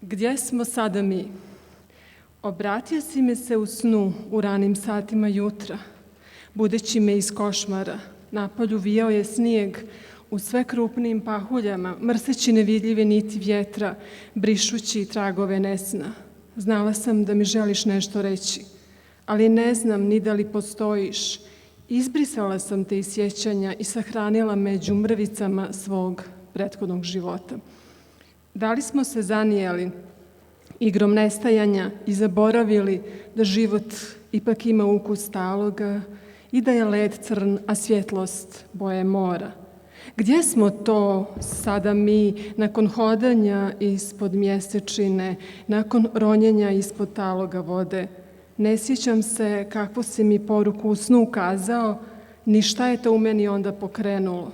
Gdje smo sada mi? Obratio si mi se u snu u ranim satima jutra, budeći me iz košmara. Napolju vijao je snijeg u sve krupnijim pahuljama, mrseći nevidljive niti vjetra, brišući tragove nesna. Znala sam da mi želiš nešto reći, ali ne znam ni da li postojiš. Izbrisala sam te iz sjećanja i sahranila među mrvicama svog prethodnog života. Da li smo se zanijeli igrom nestajanja i zaboravili da život ipak ima ukus taloga i da je led crn, a svjetlost boje mora? Gdje smo to sada mi nakon hodanja ispod mjesečine, nakon ronjenja ispod taloga vode? Ne sjećam se kakvu si mi poruku u snu kazao, ni šta je to u meni onda pokrenulo.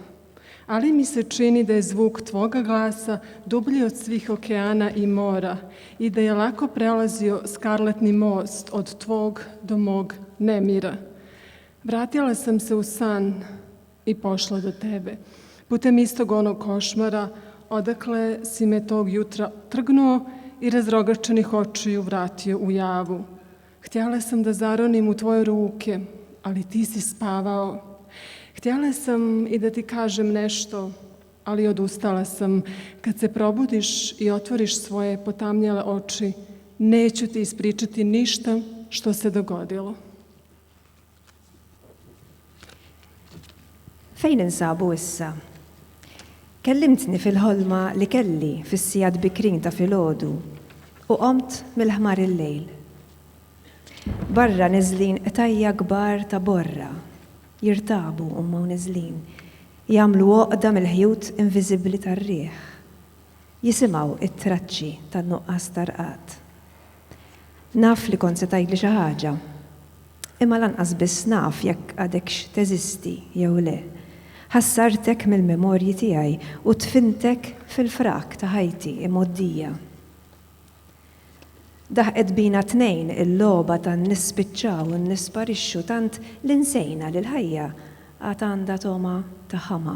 Ali mi se čini da je zvuk tvoga glasa dublji od svih okeana i mora i da je lako prelazio skarletni most od tvog do mog nemira. Vratila sam se u san i pošla do tebe. Putem istog onog košmara, odakle si me tog jutra trgnuo i razrogačenih očiju vratio u javu. Htjela sam da zaronim u tvoje ruke, ali ti si spavao. Htjela sam i da ti kažem nešto, ali odustala sam. Kad se probudiš i otvoriš svoje potamnjele oči, neću ti ispričati ništa što se dogodilo. Fejn insabu issa? Kellimtni fil-ħolma li kelli fis-sijad bikrin ta' filgħodu u qomt mill-ħmar il-lejl. Barra niżlin qtajja kbar ta' borra, jirtabu huma niżlin, jagħmlu għoqda mill-ħjut inviżibbli tar-riħ. Jisimgħu it-traċċi tan-nuqqas tarqat. Naf li kont se tgħidli xi ħaġa, imma lanqas biss naf jekk għadekx teżisti jew le. Ħassartek mill-memorji tiegħi u tfintek fil-frak ta' ħajti imgħoddija. Daħqet bina tnejn il-logħba tan-nispiċċaw u nisparixxu tant li nsejna li l-ħajja għad għandha toma ta' ħama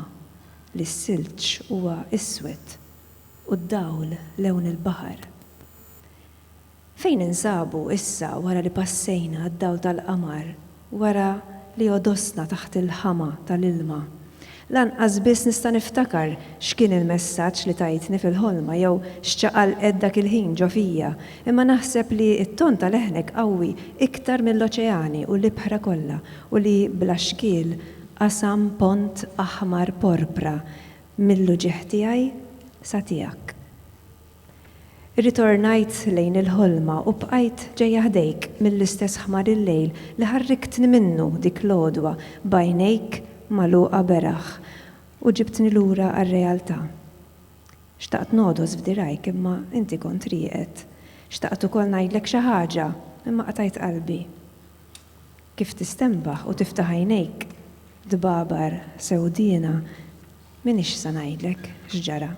li s-silġ huwa iswed u d-dawl lewn il-baħar. Fejn insabu issa wara li passejna d-dawl tal-qamar, wara li odosna taħt il-ħama tal-ilma? Lanqas biss nista' niftakar x'kien il-messaġġ li tajtni fil-ħolma jew x'ċaqal dak il-ħin ġo fija, imma naħseb li t-ton tal-eħnek qawwi iktar mill-oċeani u l-ibħra kollha u li bla xkiel qasam pont aħmar porpra mill-luġieħ tiegħi sa tiegħek. Irritornajt lejn il-ħolma u bqajt ġejja ħdejk mill-istess ħmar il-lejl li ħarriktni minnu dik l-għodwa bajnejk magħluqa beraħ u ġibtni lura għar-realtà. Xtaqt nodos f'dirajk imma inti kont rieqed. Xtaqt ukoll ngħidlek xi ħaġa imma qatajt qalbi. Kif tistembaħ u tiftaħ għajnejk dbabar sewdiena minix sa ngħidlek x'ġara.